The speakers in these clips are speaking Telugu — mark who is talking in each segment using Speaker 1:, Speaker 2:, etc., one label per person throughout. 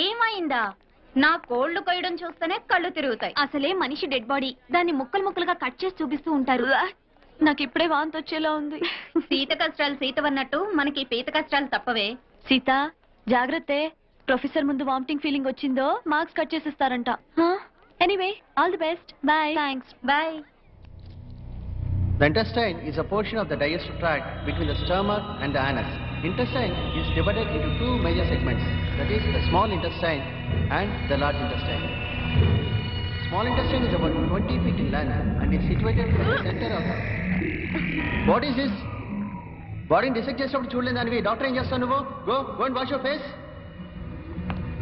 Speaker 1: ఏమైందా? నా కోళ్లు కొయ్యడం చూస్తేనే కళ్ళు తిరుగుతాయి.
Speaker 2: అసలే మనిషి డెడ్ బాడీ, దాన్ని ముక్కలు ముక్కలుగా కట్ చేసి చూపిస్తూ ఉంటారు. నాకు ఇప్పుడే వాంతి వచ్చేలా ఉంది.
Speaker 1: సీత కష్టాలు సీతవన్నట్టు మనకి పీత కష్టాలు తప్పవే.
Speaker 2: సీత జాగ్రత్త, ప్రొఫెసర్ ముందు వామిటింగ్ ఫీలింగ్ వచ్చిందో మార్క్స్ కట్ చేసిస్తారంట. Anyway, all the best. Bye.
Speaker 1: Thanks. Bye.
Speaker 3: The intestine is a portion of the digestive tract between the stomach and the anus. Intestine is divided into two major segments, that is the small intestine and the large intestine. Small intestine is about 20 feet in length and is situated at the center of the... What is this? Body dissect చేసినప్పుడు చూడలేదానివి డాక్టర్ ఏం చేస్తావు నువ్వు? Go and wash your face.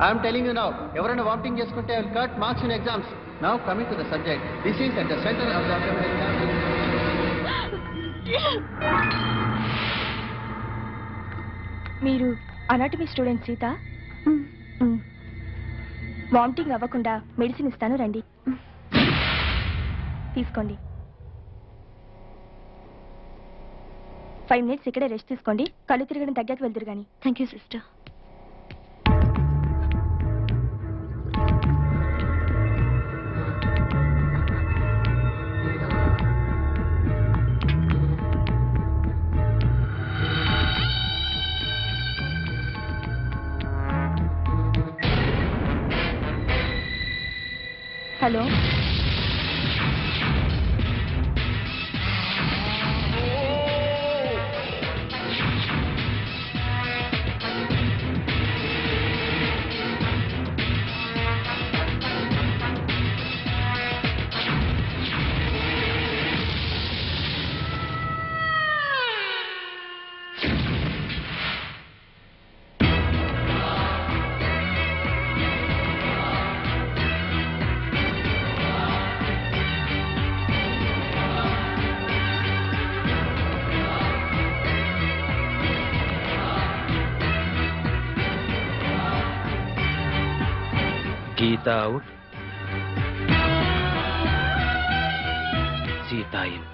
Speaker 3: I am telling you now, ఎవరైనా వామిటింగ్ చేసుకుంటే I will cut marks in exams. Now coming to the subject, this is at the center of the abdominal cavity.
Speaker 2: మీరు అనాటమీ స్టూడెంట్ సీత? వామిటింగ్ అవ్వకుండా మెడిసిన్ ఇస్తాను, రండి తీసుకోండి. 5 minutes ఇక్కడే రెస్ట్ తీసుకోండి, కళ్ళు తిరగడం తగ్గాక వెళ్తురు కానీ. Thank you sister. Hello,
Speaker 4: Geeta out. Sita in.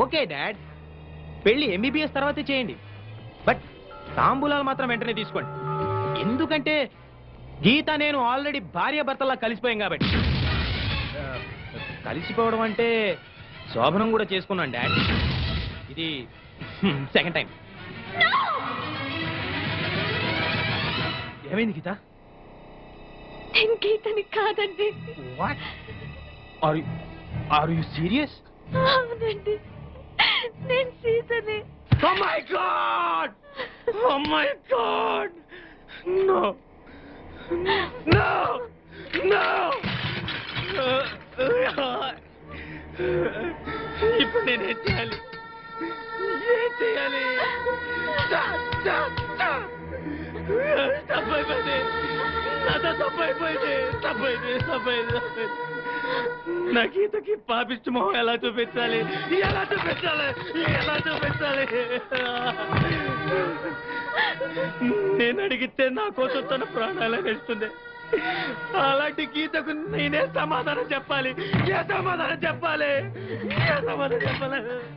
Speaker 5: Okay dad, పెళ్లి ఎంబీబీఎస్ తర్వాతే చేయండి, బట్ తాంబూలాలు మాత్రం వెంటనే తీసుకోండి. ఎందుకంటే గీత నేను ఆల్రెడీ భార్య భర్తలా కలిసిపోయాం కాబట్టి. కలిసిపోవడం అంటే శోభనం కూడా చేసుకున్నాను డాడ్, ఇది సెకండ్ టైం. ఏమైంది గీత?
Speaker 2: నేను గీతని కాదండి.
Speaker 5: What are you serious?
Speaker 2: అవునండి, నేను సీతని.
Speaker 5: Oh my God! Oh my God! No! No! No! ఇప్పుడు నేనేం చేయాలి? ఏం చేయాలి? తప్పైపోయింది, నాతో తప్పైపోయింది. నా గీతకి పాపిష్టి మొహం ఎలా చూపించాలి? నేను అడిగితే నా కోసం తన ప్రాణాలు వేస్తుంది. అలాంటి గీతకు నేనే సమాధానం చెప్పాలి?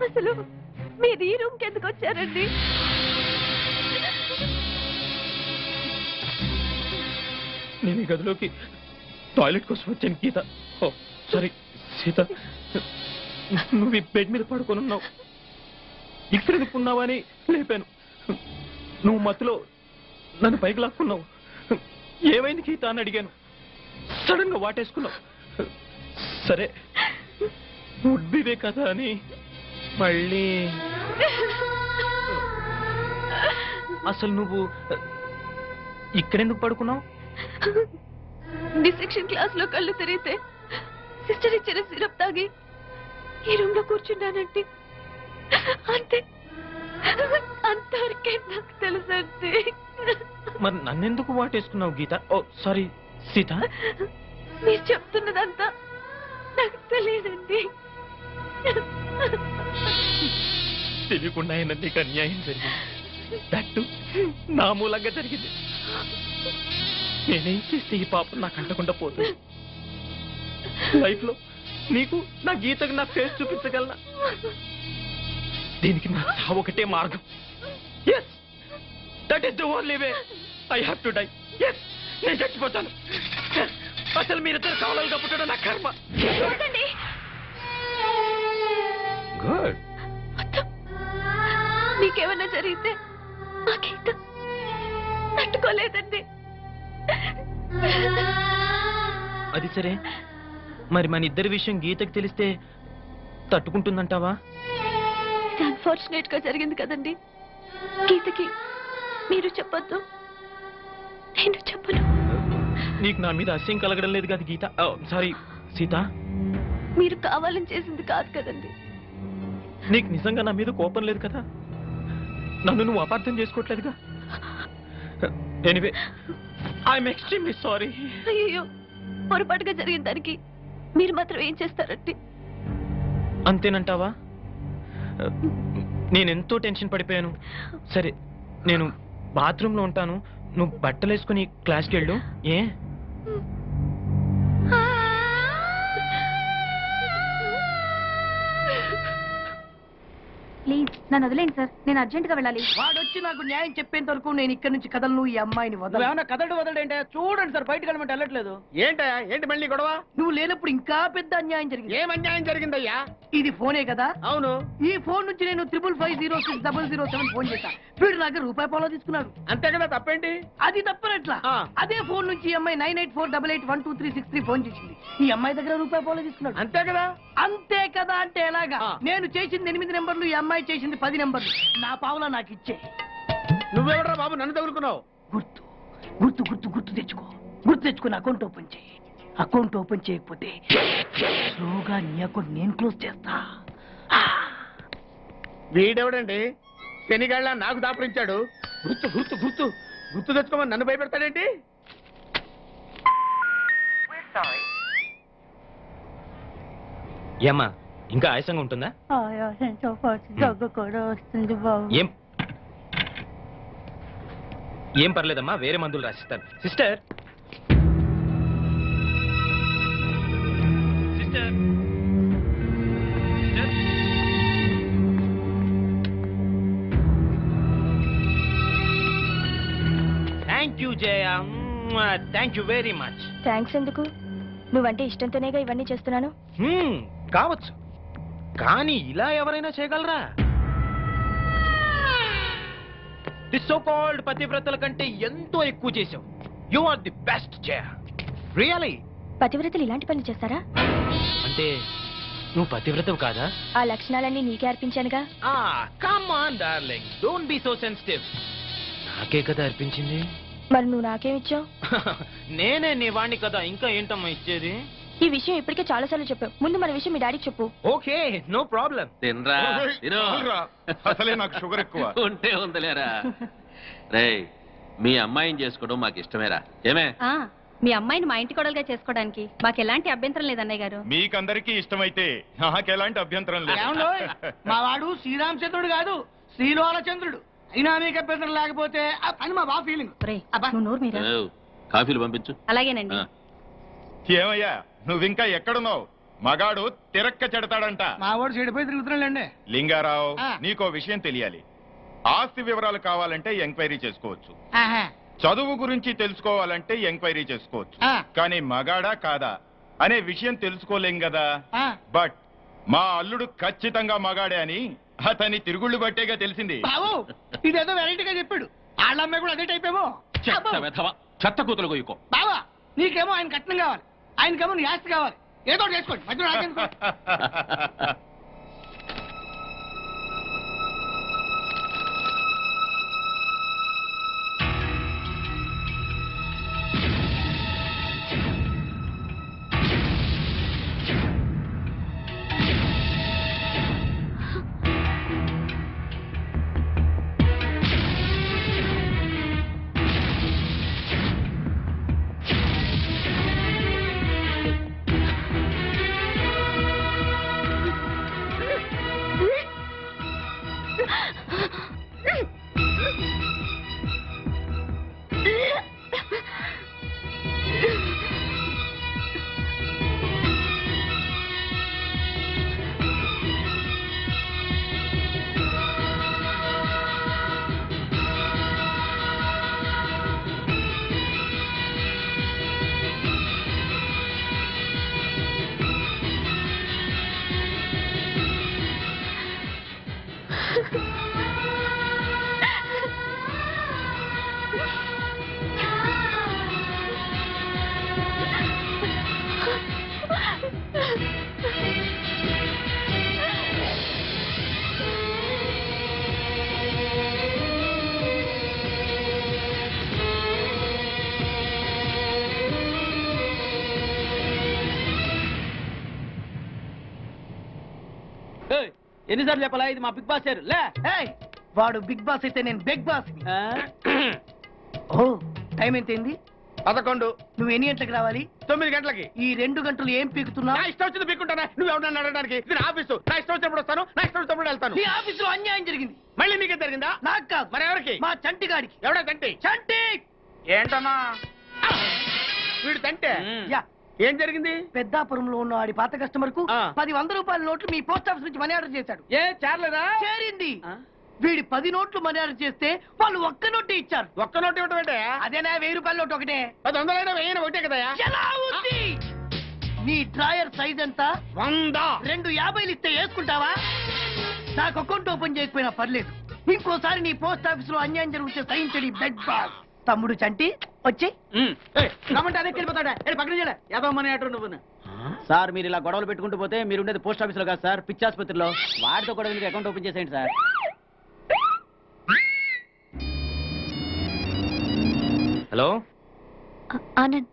Speaker 2: అసలు మీరు ఈ రూమ్కి ఎందుకు వచ్చారండి?
Speaker 5: నేను ఈ గదిలోకి టాయిలెట్ కోసం వచ్చాను గీత. సారీ సీత, నువ్వు ఈ బెడ్ మీద పడుకొని ఉన్నావు, ఇక్కడ ఎందుకున్నావని లేపాను. నువ్వు మత్తులో నన్ను పైకి లాక్కున్నావు. ఏమైంది గీత అని అడిగాను, సడన్ గా వాటేసుకున్నావు. సరే ఉడ్బివే కదా అని మళ్ళీ. అసలు నువ్వు ఇక్కడెందుకు పడుకున్నావు?
Speaker 2: డిసెక్షన్ క్లాస్ లో కళ్ళు తిరిగితే సిస్టర్ ఇచ్చిన సిరప్ తాగి ఈ రూమ్ లో కూర్చున్నానంటే అంతే, అంతవరకే నాకు తెలుసండి.
Speaker 5: మరి నన్నెందుకు వాటేసుకున్నావు గీత? ఓ సారీ సీత.
Speaker 2: మీరు చెప్తున్నదంతా నాకు తెలియదండి.
Speaker 5: తెలియకుండా అయినా నీకు అన్యాయం జరిగింది. దట్టు నా మూలంగా జరిగింది. నేనేం చేస్తే ఈ పాపం నాకు అంటకుండా పోతుంది? లైఫ్ లో నీకు నా గీతకు నా ఫేస్ చూపించగలనా? దీనికి నా చావు ఒకటే మార్గం. Yes, that is the only way. I have to die. Yes, నేను చచ్చిపోతాను. అసలు మీరిద్దరు కావాలిగా పుట్టడం నా కర్మ. గుడ్.
Speaker 2: మీకేమన్నా జరిగితే ఆ గీత తట్టుకోలేదండి.
Speaker 5: అది సరే, మరి మన ఇద్దరి విషయం గీతకి తెలిస్తే తట్టుకుంటుందంటావా?
Speaker 2: అన్ఫార్చునేట్ గా జరిగింది కదండి. గీతకి మీరు చెప్పొద్దు, నేను చెప్పను.
Speaker 5: నీకు నా మీద అసహ్యం కలగడం లేదు కదా గీత? సారీ సీత.
Speaker 2: మీరు కావాలని చేసింది కాదు కదండి.
Speaker 5: నీకు నిజంగా నా మీద కోపం లేదు కదా? నన్ను నువ్వు అపార్థం చేసుకోవట్లేదుగా? Anyway, I'm extremely sorry.
Speaker 2: అయ్యో, పొరపాటుగా జరిగిన దానికి మీరు మాత్రం ఏం చేస్తారంటే?
Speaker 5: అంతేనంటావా? నేనెంతో టెన్షన్ పడిపోయాను. సరే, నేను బాత్రూంలో ఉంటాను, నువ్వు బట్టలు వేసుకుని క్లాస్కి వెళ్ళు. ఏ?
Speaker 1: ప్లీజ్ నన్ను వదిలేండి సార్, నేను అర్జెంట్ గా వెళ్ళాలి.
Speaker 6: వాడొచ్చి నాకు న్యాయం చెప్పేంత వరకు నేను ఇక్కడ నుంచి కదలను. ఈ అమ్మాయిని
Speaker 7: ఏమన్నా వదలడేంటే? చూడండి సార్, బయటకు వెళ్ళమంటే వెళ్ళట్లేదు.
Speaker 6: ఏంటా ఏంటి మళ్ళీ గొడవ? నువ్వు లేనప్పుడు ఇంకా పెద్ద అన్యాయం జరిగింది.
Speaker 7: ఏం అన్యాయం జరిగిందయ్యా?
Speaker 6: ఇది ఫోనే కదా?
Speaker 7: అవును.
Speaker 6: ఈ ఫోన్ నుంచి నేను 555060007 ఫోన్ చేశా. వీడు నాకు ₹1 తీసుకున్నాడు.
Speaker 7: అంతే కదా, తప్పేంటి?
Speaker 6: అది తప్పనట్లా.
Speaker 7: ఆ.
Speaker 6: అదే ఫోన్ నుంచి ఈ అమ్మాయి 9848812363 ఫోన్ చేసింది. ఈ అమ్మాయి దగ్గర ₹1 తీసుకున్నాడు.
Speaker 7: అంతే కదా.
Speaker 6: అంతే కదా అంటే ఎలాగా?
Speaker 7: ఆ.
Speaker 6: నేను చేసింది 8 నెంబర్లు, ఈ అమ్మాయి చేసింది 10 నెంబర్లు. నా పావులా నాకు ఇచ్చే.
Speaker 7: నువ్వెవడరా బాబు నన్ను తగులుకున్నావు?
Speaker 6: గుర్తు గుర్తు గుర్తు గుర్తు తెచ్చుకో. గుర్తు తెచ్చుకుని అకౌంట్ ఓపెన్ చేయి. అకౌంట్ ఓపెన్ చేయకపోతే స్లోగా నీ అకౌంట్ నేను క్లోజ్ చేస్తా.
Speaker 7: వీడెవడండి శనిగాళ్ళ నాకు దాపరించాడు? గుర్తు గుర్తు గుర్తు గుర్తు తెచ్చుకోమని నన్ను భయపెడతాడేంటి?
Speaker 5: ఏమ్మా, ఇంకా ఆయాసంగా ఉంటుందా?
Speaker 1: ఆయాసంతో పాటు దగ్గు కూడా వస్తుంది బాబు.
Speaker 5: ఏం పర్లేదమ్మా, వేరే మందులు రాసిస్తాను. Sister, sister, thank you Jaya, thank you very much.
Speaker 2: Thanks ఎందుకు? నువ్వంటే ఇష్టంతోనేగా ఇవన్నీ చేస్తున్నాను.
Speaker 5: కావచ్చు, కానీ ఇలా ఎవరైనా చేయగలరా? ది సో కాల్డ్ పతివ్రతల కంటే ఎంతో ఎక్కువ చేశావు. You are the best Jaya, really.
Speaker 2: పతివ్రతలు ఇలాంటి పనులు చేస్తారా?
Speaker 5: అంటే నువ్వు పతివ్రతవు కాదా?
Speaker 2: ఆ లక్షణాలన్నీ నీకే అర్పించానుగా.
Speaker 5: Come on darling, don't be so sensitive. నాకే కదా అర్పించింది.
Speaker 2: మరి నువ్వు నాకేమిచ్చావు?
Speaker 5: నేనే నీ వాణ్ణి కదా, ఇంకా ఏంటమ్మా ఇచ్చేది?
Speaker 2: ఈ విషయం ఇప్పటికే చాలా సార్లు చెప్పావు. ముందు మన విషయం మీ డాడీకి చెప్పు.
Speaker 5: Okay, no problem.
Speaker 8: తినరా తిను.
Speaker 9: అసలే నాకు షుగర్ ఎక్కువ.
Speaker 8: ఉంటే ఉందలేరా. రేయ్, మీ అమ్మాయిని చేసుకోవడం మాకు ఇష్టమేరా. ఏమే?
Speaker 1: మీ అమ్మాయిని మా ఇంటి కోడలుగా చేసుకోవడానికి మాకు ఎలాంటి అభ్యంతరం లేదు అన్నయ్య గారు.
Speaker 9: మీకందరికీ ఇష్టమైతే నాకెలాంటి అభ్యంతరం లేదు.
Speaker 6: ఏమండోయ్, మా వాడు శ్రీరామచంద్రుడు కాదు, శ్రీలోలచంద్రుడు. అయినా మీకు అభ్యంతరం లేకపోతే అని మా బాబు ఫీలింగ్.
Speaker 1: నువ్వు నోరు మీరా?
Speaker 8: ఏవ్, కాఫీలు పంపించు.
Speaker 1: అలాగేనండి.
Speaker 8: ఆ.
Speaker 9: ఏమయ్యా, నువ్వింకా ఎక్కడున్నావు? మగాడు తిరక్క చెడతాడంట.
Speaker 6: మా వాడు చెడిపోయి తిరుగుతున్నాడండి.
Speaker 9: లింగారావు,
Speaker 6: ఆ.
Speaker 9: నీకో విషయం తెలియాలి. ఆస్తి వివరాలు కావాలంటే ఎంక్వైరీ చేసుకోవచ్చు,
Speaker 6: ఆహా.
Speaker 9: చదువు గురించి తెలుసుకోవాలంటే ఎంక్వైరీ చేసుకోవచ్చు.
Speaker 6: ఆ.
Speaker 9: కానీ మగాడా కాదా అనే విషయం తెలుసుకోలేం కదా.
Speaker 6: ఆ.
Speaker 9: బట్ మా అల్లుడు ఖచ్చితంగా మగాడే అని అతని తిరుగుళ్ళు బట్టేగా తెలిసింది.
Speaker 6: బాబు, ఇదేదో వెరైటీగా చెప్పాడు. వాళ్ళ అమ్మాయి కూడా అదే టైప్ ఏమో.
Speaker 8: చెత్త వెధవ, చెత్త కూతురు గొయ్యుకో.
Speaker 6: బావా, నీకేమో ఆయన కట్నం కావాలి, ఆయనకేమో నీ ఆస్తి కావాలి. ఏదో ఒకటి చేసుకోండి, మధ్యలో నాకెందుకు? ఎన్నిసార్లు చెప్పాలా ఇది మా బిగ్ బాస్ లే. వాడు బిగ్ బాస్ అయితే నేను బిగ్ బాస్. ఓ టైం ఎంతైంది?
Speaker 7: 11.
Speaker 6: నువ్వు ఎన్ని గంటలకు రావాలి?
Speaker 7: 9 గంటలకి.
Speaker 6: ఈ 2 గంటలు ఏం పీకుతున్నా?
Speaker 7: నా ఇష్టం వచ్చింది పీక్కుంటానా? నువ్వు ఎవరన్నా అడగడానికి? ఇది నా ఆఫీసు. నా ఇష్టం వచ్చినప్పుడు వస్తాను, నా ఇష్టం వచ్చినప్పుడు వెళ్తాను.
Speaker 6: నీ ఆఫీసులో అన్యాయం జరిగింది.
Speaker 7: మళ్ళీ నీకే జరిగిందా?
Speaker 6: నాకు కాదు.
Speaker 7: మరి ఎవరికి?
Speaker 6: మా చంటి గాడికి.
Speaker 7: ఎవడా తంటి?
Speaker 6: చంటి
Speaker 7: ఏంటన్నా వీడు తంటే?
Speaker 6: యా.
Speaker 7: ఏం జరిగింది?
Speaker 6: పెద్దాపురంలో ఉన్న వాడి పాత కస్టమర్ కు
Speaker 7: ఆ.
Speaker 6: 10 రూపాయల నోట్లు మీ పోస్ట్ ఆఫీస్ నుంచి మనీ ఆర్డర్ చేశాడు.
Speaker 7: ఏ చేరలేదా?
Speaker 6: చేరింది. వీడి 10 నోట్లు మనీ ఆర్డర్ చేస్తే వాళ్ళు ఒక్క నోటు ఇచ్చారు.
Speaker 7: ఒక్క నోటు ఇవ్వటం ఏంటే?
Speaker 6: అదేనా 1000 రూపాయల నోటు ఒకటే.
Speaker 7: 100 వెయ్యి ఒకటే కదా?
Speaker 6: ఎలా ఉంది? నీ డ్రాయర్ సైజ్ ఎంత?
Speaker 7: 100.
Speaker 6: 2 50లు ఇస్తే వేసుకుంటావా? నాకు అకౌంట్ ఓపెన్ చేయకపోయినా పర్లేదు. ఇంకోసారి నీ పోస్ట్ ఆఫీస్ లో అన్యాయం జరిగితే సహించడి బెడ్ బాస్. తమ్ముడు చంటి వచ్చి
Speaker 7: రమ్మంటే అదే వెళ్ళిపోతాడా? పక్కన చేయలే యాదవ మనీ ఆటో నువ్వు.
Speaker 10: సార్ మీరు ఇలా గొడవలు పెట్టుకుంటూ పోతే మీరు ఉండేది పోస్ట్ ఆఫీస్ లో కాదు సార్, పిచ్చి ఆసుపత్రిలో. వాడితో కూడా మీకు అకౌంట్ ఓపెన్ చేసేయండి సార్.
Speaker 5: హలో,
Speaker 2: ఆనంద్,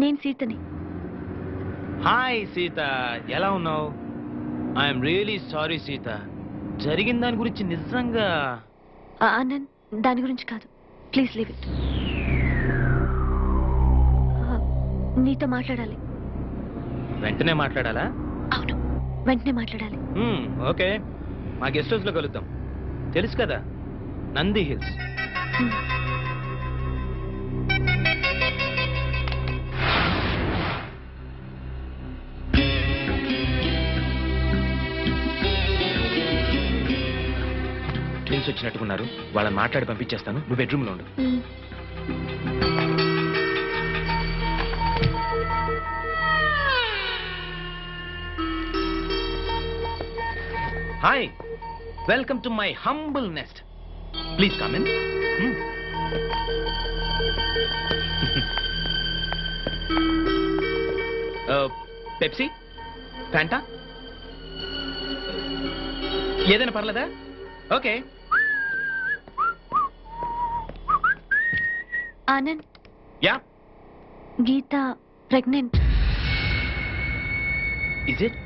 Speaker 2: నేను సీతని.
Speaker 5: హాయ్ సీత, ఎలా ఉన్నావు? ఐఎమ్ రియలీ సారీ సీత, జరిగిన దాని గురించి నిజంగా.
Speaker 2: ఆనంద్, దాని గురించి కాదు, ప్లీజ్ లీవ్ ఇట్. నీతో మాట్లాడాలి.
Speaker 5: వెంటనే మాట్లాడాలా?
Speaker 2: అవును, వెంటనే మాట్లాడాలి.
Speaker 5: ఓకే, మా గెస్ట్ హౌస్ లో కలుద్దాం. తెలుసు కదా, నంది హిల్స్. ట్విన్స్ వచ్చినట్టుకున్నారు, వాళ్ళని మాట్లాడి పంపించేస్తాను. నువ్వు బెడ్రూమ్ లో ఉండు. Hi, welcome to my humble nest. Please come in. Pepsi, Fanta, ఏదైనా పర్లేదా? Okay.
Speaker 2: Anand,
Speaker 5: ya,
Speaker 2: Geeta pregnant.
Speaker 5: Is it?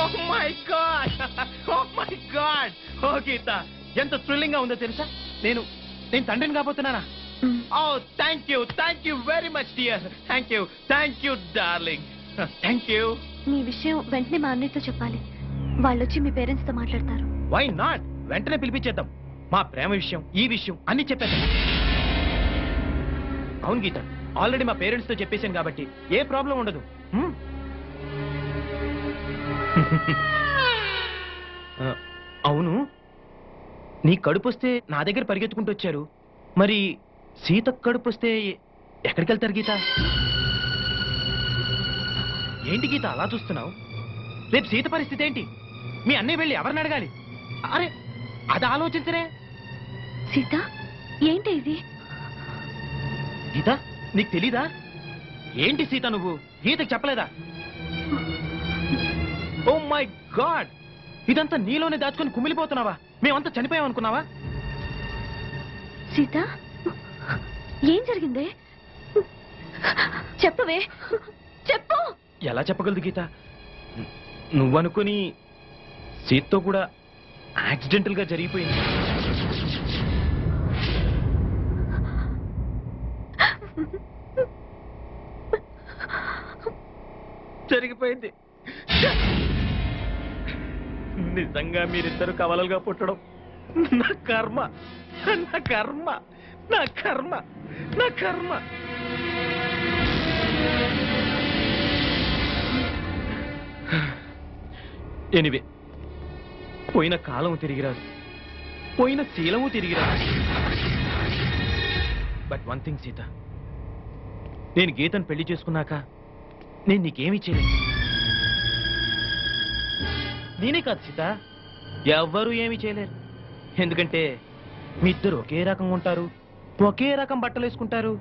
Speaker 5: Oh my God! Oh my God! Oh Geeta, ఎంత థ్రిల్లింగ్ గా ఉందో తెలుసా? నేను తండ్రిని కాబోతున్నానా? Oh, thank you very much dear. Thank you darling. Thank you.
Speaker 2: మీ విషయం వెంటనే మా అన్నయ్యతో చెప్పాలి. వాళ్ళు వచ్చి మీ పేరెంట్స్ తో మాట్లాడతారు.
Speaker 5: Why not? వెంటనే పిలిపించేద్దాం. మా ప్రేమ విషయం, ఈ విషయం అన్ని చెప్పేద్దాం. అవును గీత, ఆల్రెడీ మా పేరెంట్స్ తో చెప్పేశాను కాబట్టి ఏ ప్రాబ్లం ఉండదు. అవును, నీ కడుపు వస్తే నా దగ్గర పరిగెత్తుకుంటూ వచ్చారు. మరి సీత కడుపు వస్తే ఎక్కడికి వెళ్తారు గీత? ఏంటి గీత అలా చూస్తున్నావు? రేపు సీత పరిస్థితి ఏంటి? మీ అన్నయ్య వెళ్ళి ఎవరిని అడగాలి? అరే, అది ఆలోచించరే.
Speaker 2: సీత, ఏంటి ఇది?
Speaker 5: గీత, నీకు తెలీదా? ఏంటి సీత, నువ్వు గీతకు చెప్పలేదా? ఓ మై గాడ్, ఇదంతా నీలోనే దాచుకొని కుమిలిపోతున్నావా? మేమంతా చనిపోయాం అనుకున్నావా?
Speaker 2: సీత, ఏం జరిగింది? చెప్పవే, చెప్పు.
Speaker 5: ఎలా చెప్పగలదు గీత? నువ్వనుకుని సీతతో కూడా యాక్సిడెంటల్ గా జరిగిపోయింది. జరిగిపోయింది. నిజంగా మీరిద్దరు కవలలుగా పుట్టడం నా కర్మ, నా కర్మ, నా కర్మ, నా కర్మ. ఎనివే, పోయిన కాలం తిరిగిరాదు, పోయిన శీలము తిరిగిరాదు. బట్ వన్ థింగ్ సీత, నేను గీతను పెళ్లి చేసుకున్నాక నేను నీకేమీ చేయలేదు. నేనే కాదు సీత, ఎవ్వరూ ఏమీ చేయలేరు. ఎందుకంటే మీ ఇద్దరు ఒకే రకం ఉంటారు, ఒకే రకం బట్టలు వేసుకుంటారు,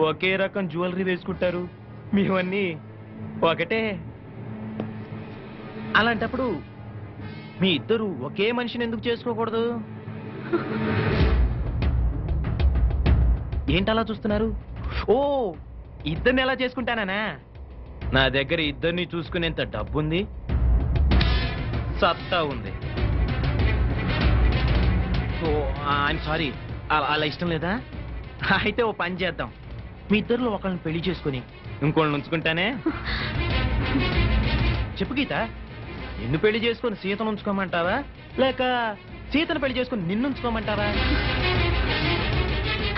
Speaker 5: ఒకే రకం జ్యువెలరీ వేసుకుంటారు, మీవన్నీ ఒకటే. అలాంటప్పుడు మీ ఇద్దరు ఒకే మనిషిని ఎందుకు చేసుకోకూడదు? ఏంటలా చూస్తున్నారు? ఓ, ఇద్దరిని ఎలా చేసుకుంటానా? నా దగ్గర ఇద్దరిని చూసుకునేంత డబ్బుంది, సత్తా ఉంది. ఓ ఐఎమ్ సారీ, అలా ఇష్టం లేదా? అయితే ఓ పని చేద్దాం, మీ ఇద్దరిలో ఒకళ్ళని పెళ్లి చేసుకుని ఇంకోళ్ళని ఉంచుకుంటానే. చెప్పు గీత, నిన్ను పెళ్లి చేసుకుని సీతను ఉంచుకోమంటావా, లేక సీతను పెళ్లి చేసుకుని నిన్ను ఉంచుకోమంటావా?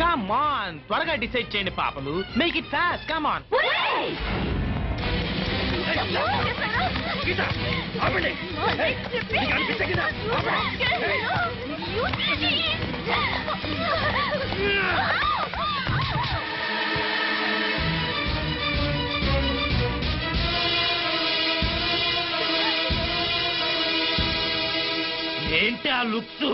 Speaker 5: కమ్ ఆన్, త్వరగా డిసైడ్ చేయండి పాపలు. Make it fast, come on. ఏంటి ఆ లుక్స్?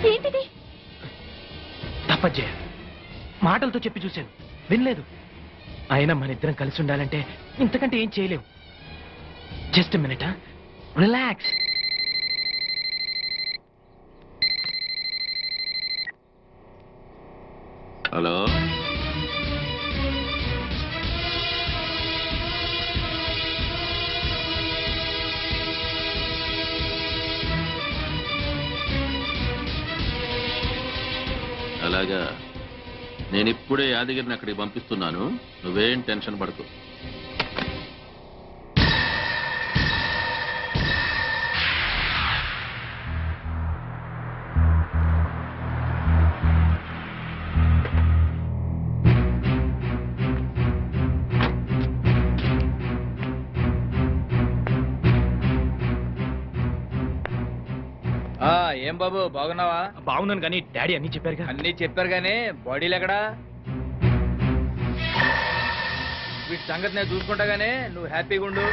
Speaker 2: ఏంటిది?
Speaker 5: తప్పజ్జే, మాటలతో చెప్పి చూశాను, వినలేదు. అయినా మన ఇద్దరం కలిసి ఉండాలంటే ఇంతకంటే ఏం చేయలేవు. Just minute, relax.
Speaker 8: హలో, అలాగా, నేను ఇప్పుడే యాదగిరిని అక్కడికి పంపిస్తున్నాను, నువ్వేం టెన్షన్ పడకు.
Speaker 10: ఏం బాబు, బాగున్నావా?
Speaker 5: బాగున్నాను, కానీ డాడీ అన్ని చెప్పారుగా.
Speaker 10: అన్నీ చెప్పారు కానీ బాడీలు ఎక్కడా? వీటి సంగతి నేను చూసుకుంటా గానీ నువ్వు హ్యాపీగా ఉండు.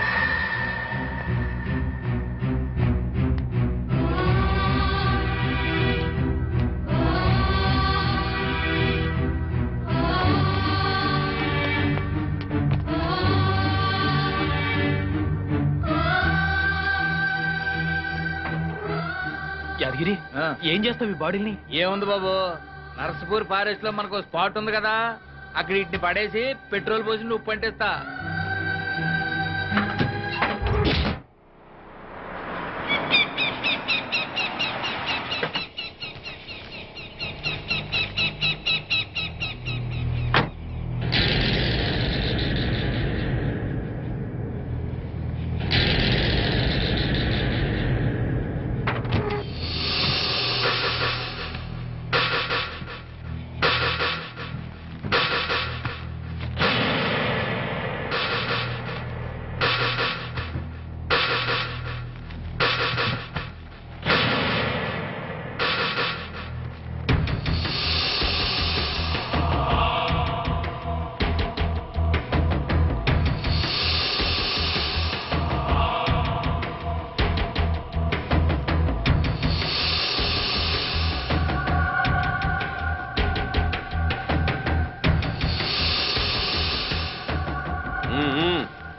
Speaker 5: యాదగిరి, ఏం చేస్తావు ఈ బాడీని?
Speaker 10: ఏముంది బాబు, నర్సపూర్ ఫారెస్ట్ లో మనకు స్పాట్ ఉంది కదా, అక్కడ వీటిని పడేసి పెట్రోల్ పోసి నువ్వు పంటేస్తా.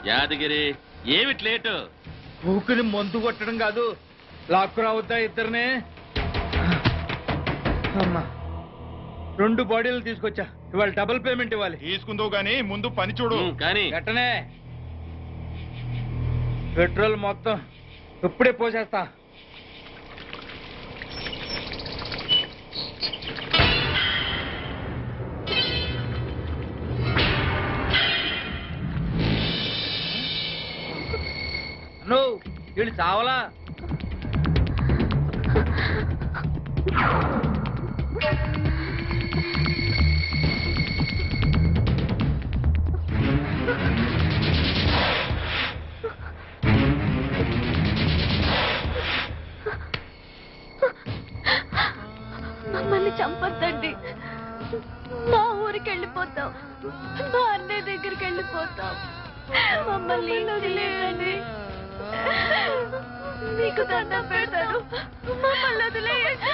Speaker 8: యాదగిరి, ఏమిటి లేటు?
Speaker 10: ఊపిరి మందు కొట్టడం కాదు, లాక్కు రావద్దా ఇద్దరినే? అమ్మా, 2 బాడీలు తీసుకొచ్చా, ఇవాళ డబుల్ పేమెంట్ ఇవ్వాలి.
Speaker 9: తీసుకుందో గానీ ముందు పని చూడు.
Speaker 8: కానీ
Speaker 10: గట్టనే పెట్రోల్ మొత్తం ఇప్పుడే పోసేస్తా. నువ్వు వీళ్ళు చావలా?
Speaker 2: మమ్మల్ని చంపొద్దండి, మా ఊరికి వెళ్ళిపోతాం, మా అన్నయ్య దగ్గరికి వెళ్ళిపోతాం, మమ్మల్ని వదిలేయండి. మీకు దండం పెడతాను, మమ్మల్ని వదిలేయండి.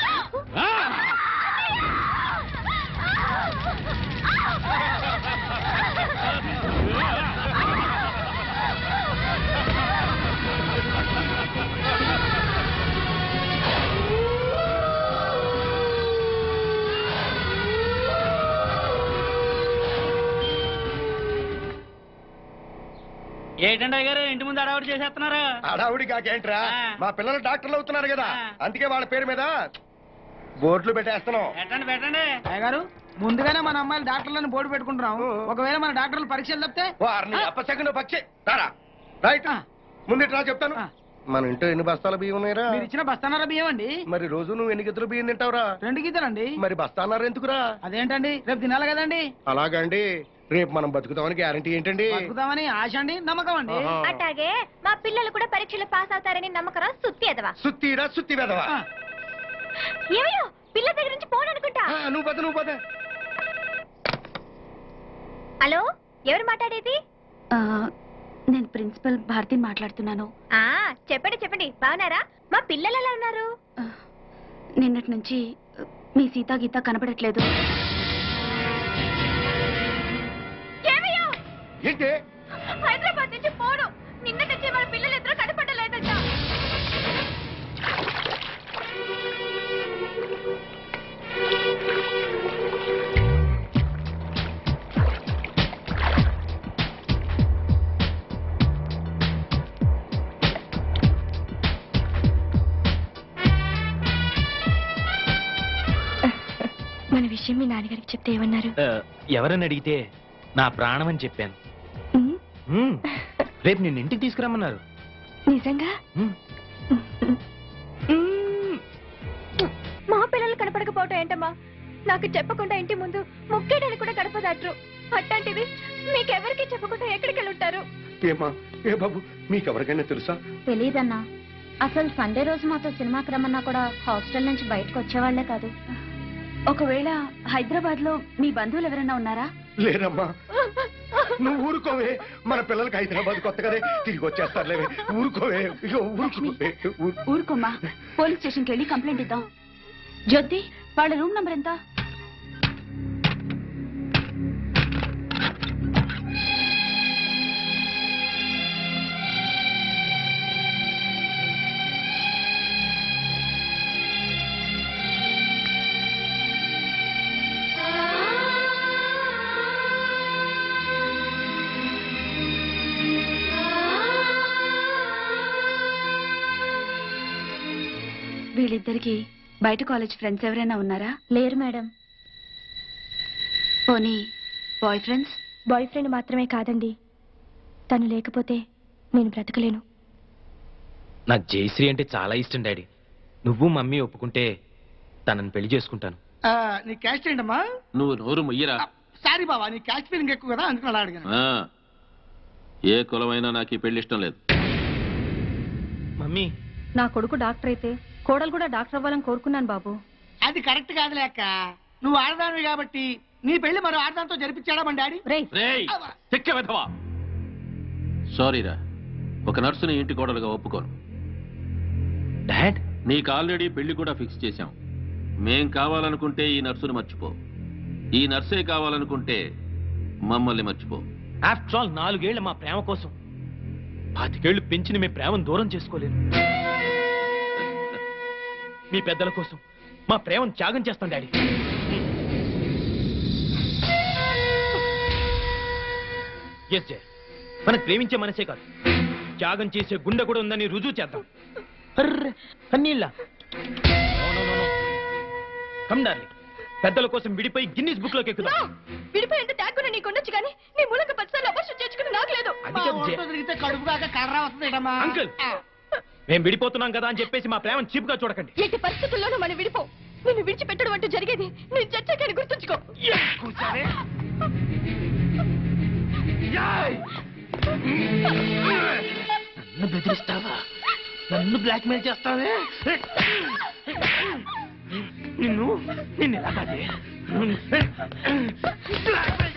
Speaker 10: ఏంటండి గారు ఇంటి ముందు అడావుడి చేసేస్తున్నారా?
Speaker 7: అడావుడి కాకేంట్రా, మా పిల్లలు డాక్టర్లు అవుతున్నారు కదా, అందుకే వాళ్ళ పేరు మీద బోర్డులు పెట్టేస్తున్నాం.
Speaker 10: పెట్టండి పెట్టండి.
Speaker 6: గారు ముందుగానే మన అమ్మాయిలు డాక్టర్లను బోర్డు పెట్టుకుంటున్నాం. ఒకవేళ మన డాక్టర్లు పరీక్షలు తప్పితే
Speaker 7: వారిని అప్పసెకండ్ పక్షి రారా. రైట్, ముందు చెప్తాను. మన ఇంట్లో ఎన్ని బస్తాల బియ్యం ఉన్నాయరా?
Speaker 6: మీరు ఇచ్చిన బస్తానారా బియ్యం అండి.
Speaker 7: మరి రోజు నువ్వు ఎన్ని గిద్దరు బియ్యం తింటావురా?
Speaker 6: 2 గిద్దలండి.
Speaker 7: మరి బస్తానారు ఎందుకురా?
Speaker 6: అదేంటండి, రేపు తినాలి కదండి.
Speaker 7: అలాగండి, రేపు మనం బతుకుతామని గ్యారంటీ ఏంటండి?
Speaker 6: బతుకుతామని ఆశ అండి, నమ్మకం అండి.
Speaker 2: అట్లాగే మా పిల్లలు కూడా పరీక్షలు పాస్ అవుతారని నమ్మకరా? సుత్తి ఎదవా.
Speaker 7: సుత్తిరా సుత్తి వెదవా.
Speaker 2: ఏమయ్యో, పిల్ల దగ్గర నుంచి ఫోన్ అనుకుంటా.
Speaker 7: నువ్వు పద.
Speaker 2: హలో, ఎవరు మాట్లాడేది? నేను ప్రిన్సిపల్ భారతిని మాట్లాడుతున్నాను. చెప్పండి, బాగున్నారా? మా పిల్లలు ఎలా ఉన్నారు? నిన్నటి నుంచి మీ సీతా గీత కనపడట్లేదు.
Speaker 7: ఏంటి?
Speaker 2: హైదరాబాద్ నుంచి ఫోను. నిన్నటి నుంచి మన పిల్లలు ఇద్దరు కనపడలేదంట. మన విషయం మీ నాన్నగారికి చెప్తే ఏమన్నారు?
Speaker 5: ఎవరని అడిగితే నా ప్రాణం అని చెప్పాను. రేపు నిన్ను ఇంటికి తీసుకురమ్మన్నారు.
Speaker 2: నిజంగా? మా పిల్లలు కనపడకపోవటం ఏంటమ్మా? నాకు చెప్పకుండా ఇంటి ముందు ముక్కేడని కూడా గడపదాట్రు. అట్లాంటిది మీకెవరికి చెప్పకుండా ఎక్కడికి వెళ్ళుంటారు?
Speaker 7: ఏమా, ఏ బాబు, మీకెవరికైనా తెలుసా?
Speaker 2: తెలీదన్నా. అసలు సండే రోజు మాతో సినిమాకి రమ్మన్నా కూడా హాస్టల్ నుంచి బయటకు వచ్చేవాళ్లే కాదు. ఒకవేళ హైదరాబాద్ లో మీ బంధువులు ఎవరైనా ఉన్నారా?
Speaker 7: లేరమ్మా. నువ్వు ఊరుకోవే, మన పిల్లలకి హైదరాబాద్ కొత్తగానే తిరిగి వచ్చేస్తారులేవే. ఊరుకోవే,
Speaker 2: ఊరుకోమ్మా. పోలీస్ స్టేషన్కి వెళ్ళి కంప్లైంట్ ఇద్దాం. జ్యోతి, వాళ్ళ రూమ్ నంబర్ ఎంత? వీళ్ళిద్దరికి బయట కాలేజ్ ఫ్రెండ్స్ ఎవరైనా ఉన్నారా? లేరు మేడం. పోనీ బాయ్ ఫ్రెండ్స్? బాయ్ ఫ్రెండ్ మాత్రమే కాదండి, తను లేకపోతే నేను బ్రతకలేను.
Speaker 5: నాకు జయశ్రీ అంటే చాలా ఇష్టం డాడీ. నువ్వు మమ్మీ ఒప్పుకుంటే తనని పెళ్లి చేసుకుంటాను.
Speaker 6: నీ క్యాస్ట్ ఏంటమ్మా?
Speaker 8: నువ్వు నోరు ముయ్యరా.
Speaker 6: సారీ బావా, నీ క్యాస్ట్ ఫీలింగ్ ఎక్కువ కదా, అందుకని అలా అడిగాను.
Speaker 8: ఏ కులమైనా నాకు ఈ పెళ్లి ఇష్టం లేదు.
Speaker 5: మమ్మీ,
Speaker 1: నా కొడుకు డాక్టర్ అయితే కోడలు కూడా డాక్టర్ అవ్వాలని కోరుకున్నాను బాబు.
Speaker 6: అది కరెక్ట్ కాదులే అక్క. నువ్వు ఆడదానివి కాబట్టి నీ పెళ్లి మరో ఆడదాంతో జరిపించాడా మన డాడీ?
Speaker 8: సారీరా, ఒక నర్సుని ఇంటి కోడలుగా ఒప్పుకోను.
Speaker 5: డాడ్,
Speaker 8: నీకు ఆల్రెడీ పెళ్లి కూడా ఫిక్స్ చేశాం. మేం కావాలనుకుంటే ఈ నర్సుని మర్చిపో, ఈ నర్సే కావాలనుకుంటే మమ్మల్ని మర్చిపో.
Speaker 5: ఆఫ్టర్ ఆల్ 4 ఏళ్ల మా ప్రేమ కోసం 25 ఏళ్లు పెంచిన మీ ప్రేమను దూరం చేసుకోలేదు. మీ పెద్దల కోసం మా ప్రేమను త్యాగం చేస్తాం డాడీ. ఎస్ జయ, మనకు ప్రేమించే మనసే కాదు, త్యాగం చేసే గుండె కూడా ఉందని రుజువు చేద్దాం. కన్నీళ్ళ కమ్ డార్లింగ్, పెద్దల కోసం విడిపోయి గిన్నిస్ బుక్ లోకి ఎక్కుదాం.
Speaker 2: విడిపోయేంత త్యాగం నీకు ఉండొచ్చు కానీ నీ మూలంగా 10 సార్లు అవర్షం చేసుకుని నాకు లేదు.
Speaker 6: కడుపు కాక కర్ర వస్తుందేటమ్మా.
Speaker 5: అంకుల్, మేము విడిపోతున్నాం కదా అని చెప్పేసి మా ప్రేమను చీప్ గా చూడకండి.
Speaker 2: ఎట్టి పరిస్థితుల్లోనూ మనం విడిపో. నిన్ను విడిచిపెట్టడం అంటూ జరిగేది నేను చచ్చాకని గుర్తుంచుకో.
Speaker 5: నన్ను బెదిరిస్తావా? నన్ను బ్లాక్ మెయిల్ చేస్తావే? నిన్ను ఎలా కాదే? బ్లాక్ మెయిల్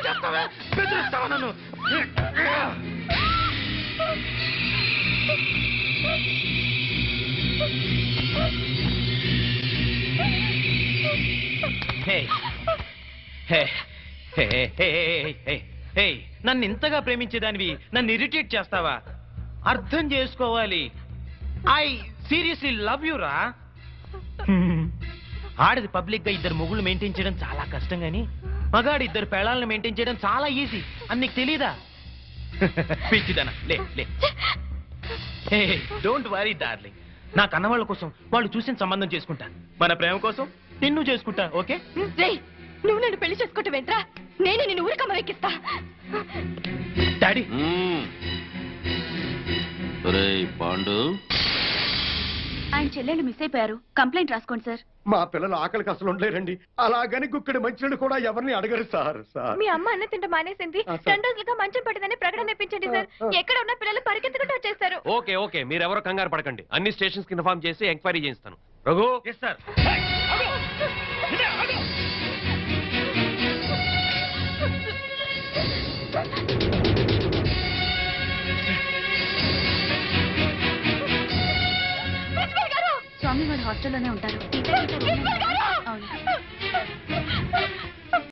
Speaker 5: చేస్తావా? బెదిరిస్తావా నన్ను? నన్ను ఇంతగా ప్రేమించేదానివి నన్ను ఇరిటేట్ చేస్తావా? అర్థం చేసుకోవాలి. ఐ సీరియస్లీ లవ్ యు రా. ఆడది పబ్లిక్ గా ఇద్దరు మొగుళ్ళు మెయింటైన్ చేయడం చాలా కష్టం గాని మగాడు ఇద్దరు పెళ్ళాలను మెయింటైన్ చేయడం చాలా ఈజీ అని నీకు తెలీదా? పిచ్చిదనా లే లే. డోంట్ వరీ డార్లింగ్, నా కన్నవాళ్ళ కోసం వాళ్ళు చూసిన సంబంధం చేసుకుంటా. మన ప్రేమ కోసం నిన్ను చేసుకుంటా. ఓకే?
Speaker 2: నువ్వు నన్ను పెళ్లి చేసుకుంటూ వెంట్రా, నేను నిన్ను ఊరికమ్మ వెక్కిస్తా.
Speaker 5: డాడీ.
Speaker 8: పాండు,
Speaker 2: ఆయన చెల్లెళ్ళు మిస్ అయిపోయారు, కంప్లైంట్ రాసుకోండి సార్.
Speaker 7: మా పిల్లలు ఆకలికి అసలు ఉండలేరండి. అలాగని గుక్కడి మంచినీళ్ళు కూడా ఎవరిని అడగరు సార్.
Speaker 2: మీ అమ్మ అన్న తింట మానేసింది, 2 రోజులుగా మంచం పట్టిందని ప్రకటన ఇప్పించండి సార్. ఎక్కడ ఉన్న పిల్లలు పరిగెత్తుకుంటూ వచ్చేస్తారు.
Speaker 4: ఓకే ఓకే, మీరెవరో కంగారు పడకండి. అన్ని స్టేషన్స్ కి ఇన్ఫార్మ్ చేసి ఎంక్వైరీ చేయిస్తాను. రఘు.
Speaker 5: Yes sir.
Speaker 2: స్వామి వాడు హాస్టల్లోనే ఉంటారు.